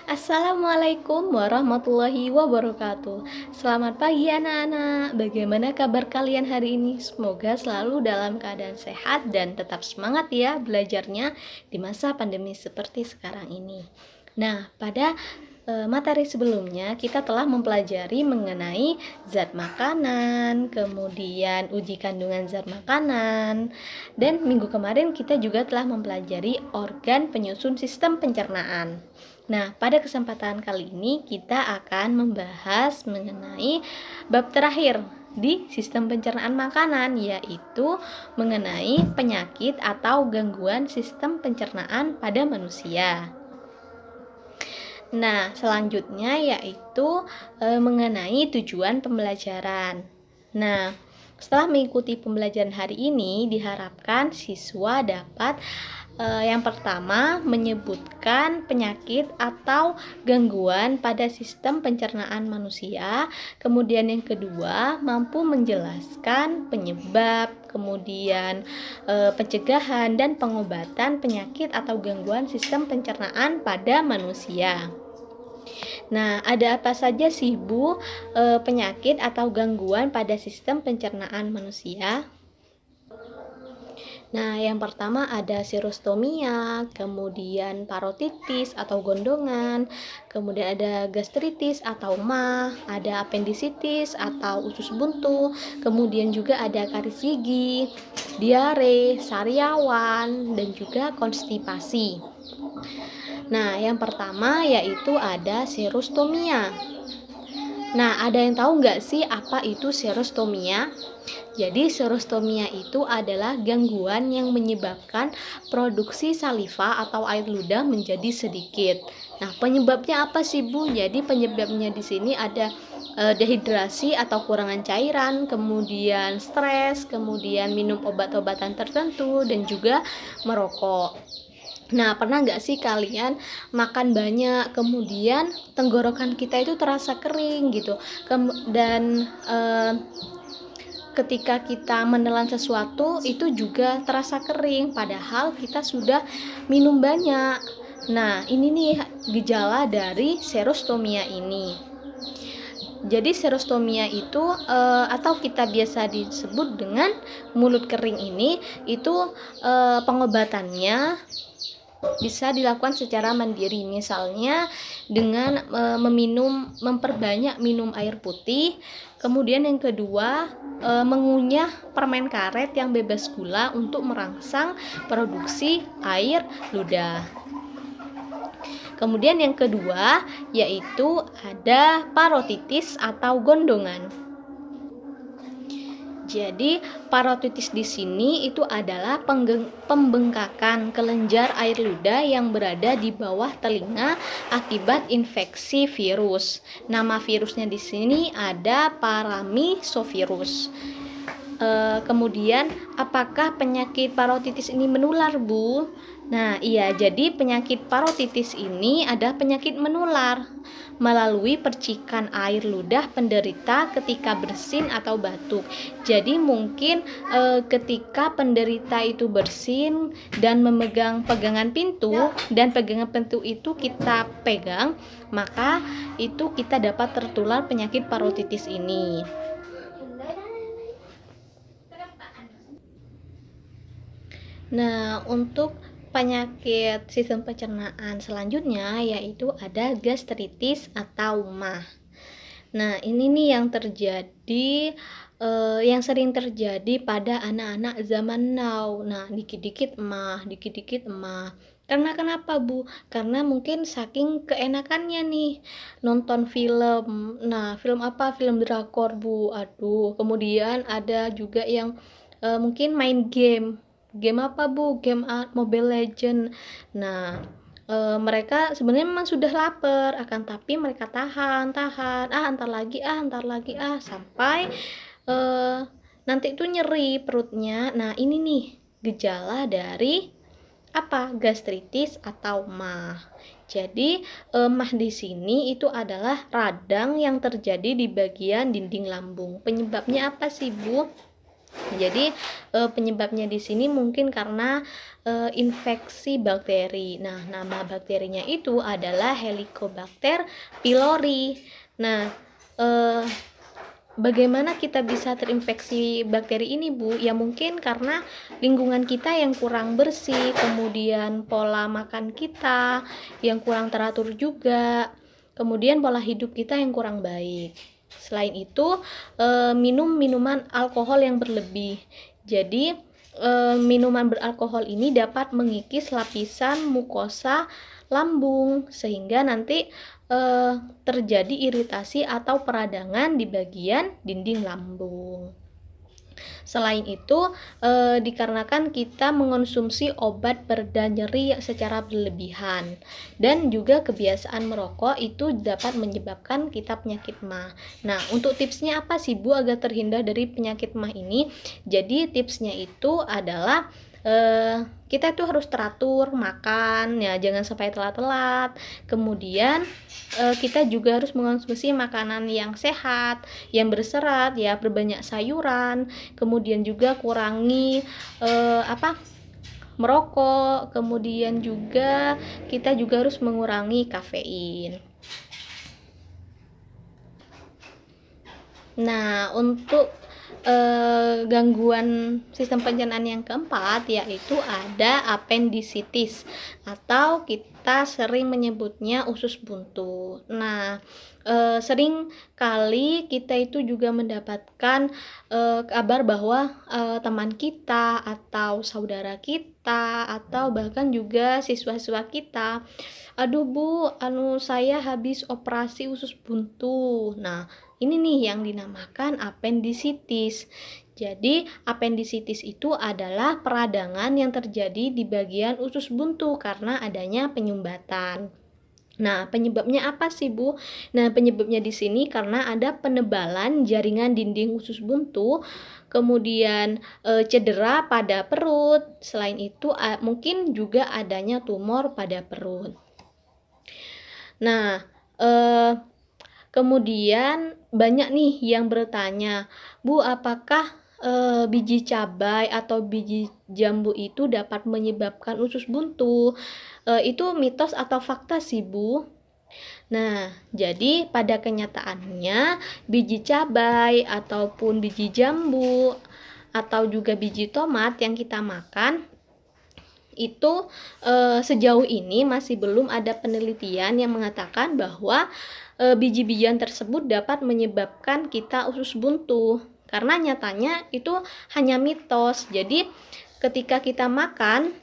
Assalamualaikum warahmatullahi wabarakatuh. Selamat pagi anak-anak. Bagaimana kabar kalian hari ini? Semoga selalu dalam keadaan sehat dan tetap semangat ya belajarnya di masa pandemi seperti sekarang ini. Nah, pada materi sebelumnya kita telah mempelajari mengenai zat makanan, kemudian uji kandungan zat makanan, dan minggu kemarin kita juga telah mempelajari organ penyusun sistem pencernaan. Nah, pada kesempatan kali ini kita akan membahas mengenai bab terakhir di sistem pencernaan makanan, yaitu mengenai penyakit atau gangguan sistem pencernaan pada manusia. Nah, selanjutnya yaitu mengenai tujuan pembelajaran. Nah, setelah mengikuti pembelajaran hari ini, diharapkan siswa dapat yang pertama menyebutkan penyakit atau gangguan pada sistem pencernaan manusia. Kemudian yang kedua, mampu menjelaskan penyebab, kemudian pencegahan dan pengobatan penyakit atau gangguan sistem pencernaan pada manusia. Nah, ada apa saja sih Bu penyakit atau gangguan pada sistem pencernaan manusia? Nah, yang pertama ada serostomia, kemudian parotitis atau gondongan, kemudian ada gastritis atau MAH, ada apendisitis atau usus buntu, kemudian juga ada karies gigi, diare, sariawan, dan juga konstipasi. Nah, yang pertama yaitu ada serostomia. Nah, ada yang tahu nggak sih apa itu serostomia? Jadi serostomia itu adalah gangguan yang menyebabkan produksi saliva atau air ludah menjadi sedikit. Nah, penyebabnya apa sih Bu? Jadi penyebabnya di sini ada dehidrasi atau kurangan cairan, kemudian stres, kemudian minum obat-obatan tertentu, dan juga merokok. Nah, pernah nggak sih kalian makan banyak, kemudian tenggorokan kita itu terasa kering gitu, dan ketika kita menelan sesuatu itu juga terasa kering, padahal kita sudah minum banyak. Nah, ini nih gejala dari serostomia ini. Jadi serostomia itu atau kita biasa disebut dengan mulut kering ini, itu pengobatannya bisa dilakukan secara mandiri, misalnya dengan memperbanyak minum air putih. Kemudian yang kedua, mengunyah permen karet yang bebas gula untuk merangsang produksi air ludah. Kemudian yang kedua yaitu ada parotitis atau gondongan. Jadi parotitis di sini itu adalah pembengkakan kelenjar air ludah yang berada di bawah telinga akibat infeksi virus. Nama virusnya di sini ada paramisovirus. Kemudian apakah penyakit parotitis ini menular, Bu? Nah, iya, jadi penyakit parotitis ini adalah penyakit menular melalui percikan air ludah penderita ketika bersin atau batuk. Jadi mungkin ketika penderita itu bersin dan memegang pegangan pintu, dan pegangan pintu itu kita pegang, maka itu kita dapat tertular penyakit parotitis ini. Nah, untuk penyakit sistem pencernaan selanjutnya yaitu ada gastritis atau MAH. Nah, ini nih yang terjadi yang sering terjadi pada anak-anak zaman now. Nah, dikit-dikit MAH. Karena kenapa, Bu? Karena mungkin saking keenakannya nih nonton film. Nah, film apa? Film drakor, Bu. Aduh, kemudian ada juga yang mungkin main game. Game apa, Bu? Game Mobile Legend. Nah, mereka sebenarnya memang sudah lapar, akan tapi mereka tahan, antar lagi, sampai nanti itu nyeri perutnya. Nah, ini nih gejala dari apa? Gastritis atau MAH. Jadi MAH di sini itu adalah radang yang terjadi di bagian dinding lambung. Penyebabnya apa sih, Bu? Jadi penyebabnya di sini mungkin karena infeksi bakteri. Nah, nama bakterinya itu adalah Helicobacter pylori. Nah, eh, bagaimana kita bisa terinfeksi bakteri ini, Bu? Ya mungkin karena lingkungan kita yang kurang bersih, kemudian pola makan kita yang kurang teratur juga, kemudian pola hidup kita yang kurang baik. Selain itu, minum minuman alkohol yang berlebih. Jadi, minuman beralkohol ini dapat mengikis lapisan mukosa lambung sehingga nanti terjadi iritasi atau peradangan di bagian dinding lambung. Selain itu, dikarenakan kita mengonsumsi obat pereda nyeri secara berlebihan dan juga kebiasaan merokok itu dapat menyebabkan kita penyakit MAH. Nah, untuk tipsnya apa sih Bu agar terhindar dari penyakit MAH ini? Jadi tipsnya itu adalah kita itu harus teratur makan ya, jangan sampai telat-telat. Kemudian kita juga harus mengonsumsi makanan yang sehat, yang berserat ya, berbanyak sayuran. Kemudian juga kurangi merokok. Kemudian juga kita juga harus mengurangi kafein. Nah, untuk gangguan sistem pencernaan yang keempat yaitu ada apendisitis atau kita sering menyebutnya usus buntu. Nah, sering kali kita itu juga mendapatkan kabar bahwa teman kita atau saudara kita atau bahkan juga siswa-siswa kita, aduh Bu, saya habis operasi usus buntu. Nah, ini nih yang dinamakan apendisitis. Jadi, apendisitis itu adalah peradangan yang terjadi di bagian usus buntu karena adanya penyumbatan. Nah, penyebabnya apa sih, Bu? Nah, penyebabnya di sini karena ada penebalan jaringan dinding usus buntu, kemudian cedera pada perut. Selain itu, mungkin juga adanya tumor pada perut. Nah, kemudian banyak nih yang bertanya, Bu, apakah biji cabai atau biji jambu itu dapat menyebabkan usus buntu? Itu mitos atau fakta sih, Bu? Nah, jadi pada kenyataannya biji cabai ataupun biji jambu atau juga biji tomat yang kita makan itu sejauh ini masih belum ada penelitian yang mengatakan bahwa biji-bijian tersebut dapat menyebabkan kita usus buntu, karena nyatanya itu hanya mitos. Jadi ketika kita makan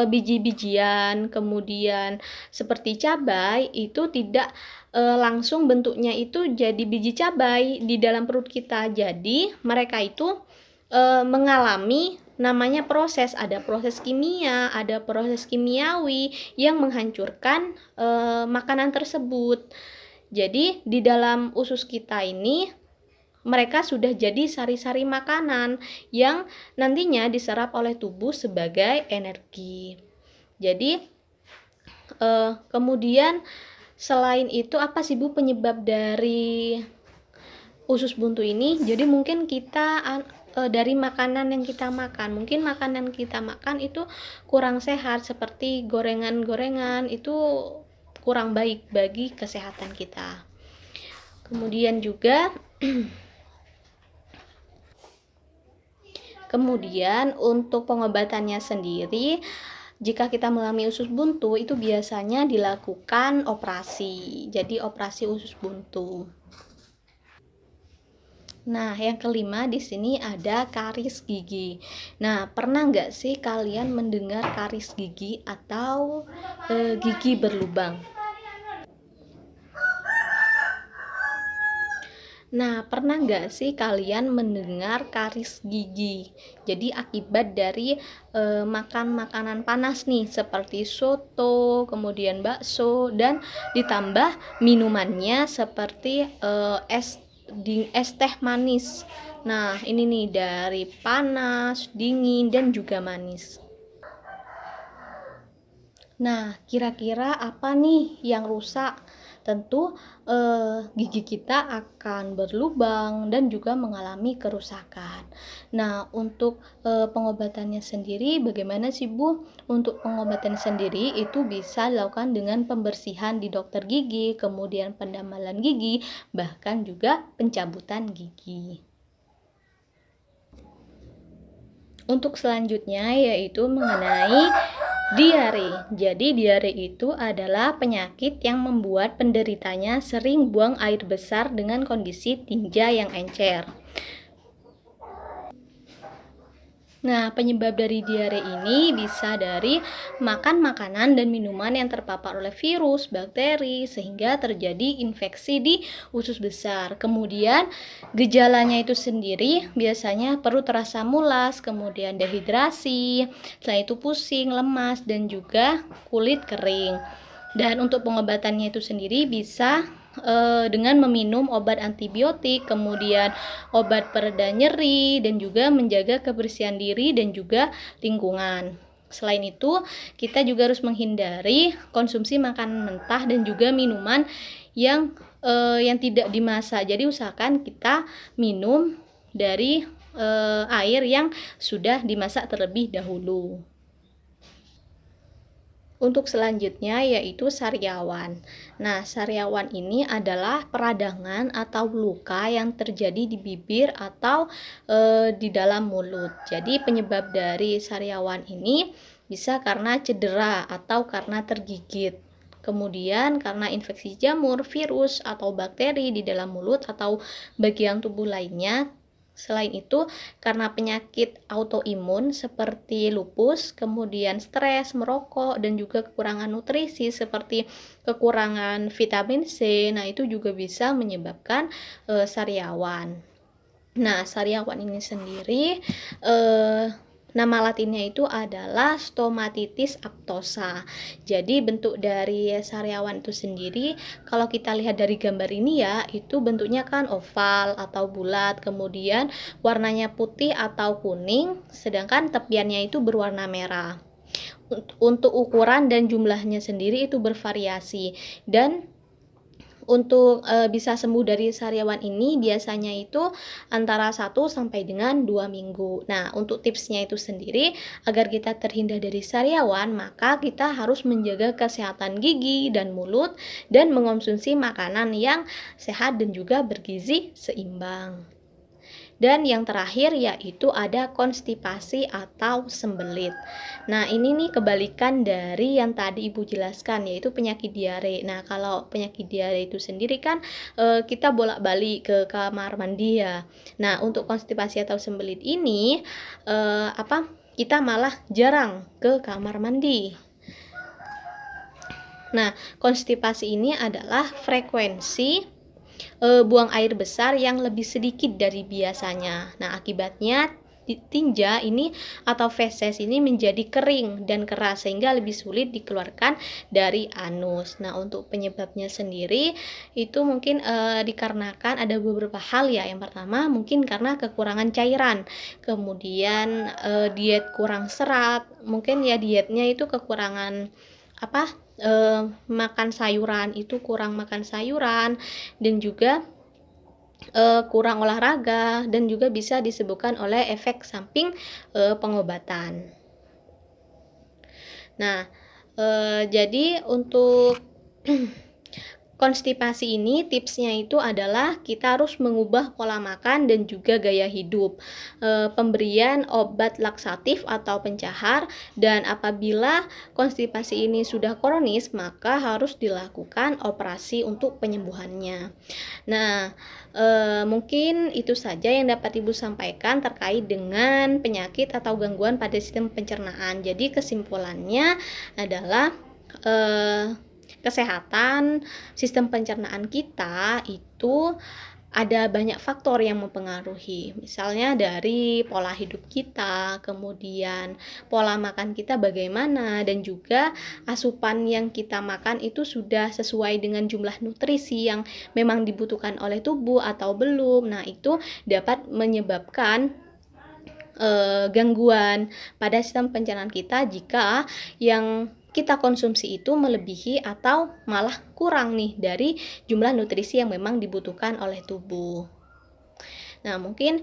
biji-bijian kemudian seperti cabai itu tidak langsung bentuknya itu jadi biji cabai di dalam perut kita. Jadi mereka itu mengalami namanya proses, ada proses kimia, ada proses kimiawi yang menghancurkan makanan tersebut. Jadi di dalam usus kita ini mereka sudah jadi sari-sari makanan yang nantinya diserap oleh tubuh sebagai energi. Jadi kemudian selain itu apa sih Bu penyebab dari usus buntu ini? Jadi mungkin kita dari makanan yang kita makan, mungkin makanan kita makan itu kurang sehat, seperti gorengan-gorengan itu kurang baik bagi kesehatan kita. Kemudian juga kemudian untuk pengobatannya sendiri, jika kita mengalami usus buntu itu biasanya dilakukan operasi. Jadi operasi usus buntu. Nah, yang kelima di sini ada karies gigi. Nah, pernah nggak sih kalian mendengar karies gigi atau gigi berlubang? Nah, pernah nggak sih kalian mendengar karies gigi? Jadi akibat dari makan makanan panas nih, seperti soto, kemudian bakso, dan ditambah minumannya seperti es teh manis. Nah, ini nih dari panas, dingin, dan juga manis. Nah, kira-kira apa nih yang rusak tentu gigi kita akan berlubang dan juga mengalami kerusakan. Nah, untuk pengobatannya sendiri bagaimana sih Bu? Untuk pengobatan sendiri itu bisa dilakukan dengan pembersihan di dokter gigi, kemudian pendamelan gigi, bahkan juga pencabutan gigi. Untuk selanjutnya yaitu mengenai diare. Jadi diare itu adalah penyakit yang membuat penderitanya sering buang air besar dengan kondisi tinja yang encer. Nah, penyebab dari diare ini bisa dari makan makanan dan minuman yang terpapar oleh virus, bakteri, sehingga terjadi infeksi di usus besar. Kemudian, gejalanya itu sendiri biasanya perut terasa mulas, kemudian dehidrasi, setelah itu pusing, lemas, dan juga kulit kering. Dan untuk pengobatannya itu sendiri bisa dengan meminum obat antibiotik, kemudian obat pereda nyeri, dan juga menjaga kebersihan diri dan juga lingkungan. Selain itu, kita juga harus menghindari konsumsi makanan mentah dan juga minuman yang tidak dimasak. Jadi usahakan kita minum dari air yang sudah dimasak terlebih dahulu. Untuk selanjutnya yaitu sariawan. Nah, sariawan ini adalah peradangan atau luka yang terjadi di bibir atau di dalam mulut. Jadi penyebab dari sariawan ini bisa karena cedera atau karena tergigit. Kemudian karena infeksi jamur, virus, atau bakteri di dalam mulut atau bagian tubuh lainnya. Selain itu, karena penyakit autoimun seperti lupus, kemudian stres, merokok, dan juga kekurangan nutrisi seperti kekurangan vitamin C, nah itu juga bisa menyebabkan sariawan. Nah, sariawan ini sendiri nama latinnya itu adalah stomatitis aptosa. Jadi bentuk dari sariawan itu sendiri, kalau kita lihat dari gambar ini ya, itu bentuknya kan oval atau bulat, kemudian warnanya putih atau kuning, sedangkan tepiannya itu berwarna merah. Untuk ukuran dan jumlahnya sendiri itu bervariasi, dan untuk bisa sembuh dari sariawan ini biasanya itu antara 1 sampai dengan 2 minggu. Nah, untuk tipsnya itu sendiri agar kita terhindar dari sariawan, maka kita harus menjaga kesehatan gigi dan mulut dan mengonsumsi makanan yang sehat dan juga bergizi seimbang. Dan yang terakhir yaitu ada konstipasi atau sembelit. Nah, ini nih kebalikan dari yang tadi Ibu jelaskan, yaitu penyakit diare. Nah, kalau penyakit diare itu sendiri kan kita bolak-balik ke kamar mandi ya. Nah, untuk konstipasi atau sembelit ini kita malah jarang ke kamar mandi. Nah, konstipasi ini adalah frekuensi buang air besar yang lebih sedikit dari biasanya. Nah, akibatnya tinja ini atau feses ini menjadi kering dan keras sehingga lebih sulit dikeluarkan dari anus. Nah, untuk penyebabnya sendiri itu mungkin dikarenakan ada beberapa hal ya. Yang pertama mungkin karena kekurangan cairan, kemudian diet kurang serat, mungkin ya dietnya itu kekurangan makan sayuran, itu kurang makan sayuran, dan juga kurang olahraga, dan juga bisa disebabkan oleh efek samping pengobatan. Nah, jadi untuk konstipasi ini tipsnya itu adalah kita harus mengubah pola makan dan juga gaya hidup, pemberian obat laksatif atau pencahar, dan apabila konstipasi ini sudah kronis maka harus dilakukan operasi untuk penyembuhannya. Nah, mungkin itu saja yang dapat Ibu sampaikan terkait dengan penyakit atau gangguan pada sistem pencernaan. Jadi kesimpulannya adalah kesehatan sistem pencernaan kita itu ada banyak faktor yang mempengaruhi, misalnya dari pola hidup kita, kemudian pola makan kita bagaimana, dan juga asupan yang kita makan itu sudah sesuai dengan jumlah nutrisi yang memang dibutuhkan oleh tubuh atau belum. Nah, itu dapat menyebabkan gangguan pada sistem pencernaan kita jika yang kita konsumsi itu melebihi atau malah kurang nih dari jumlah nutrisi yang memang dibutuhkan oleh tubuh. Nah, mungkin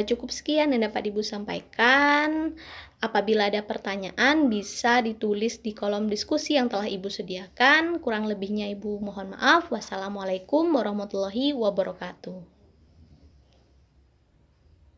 cukup sekian yang dapat Ibu sampaikan. Apabila ada pertanyaan bisa ditulis di kolom diskusi yang telah Ibu sediakan. Kurang lebihnya Ibu mohon maaf. Wassalamualaikum warahmatullahi wabarakatuh.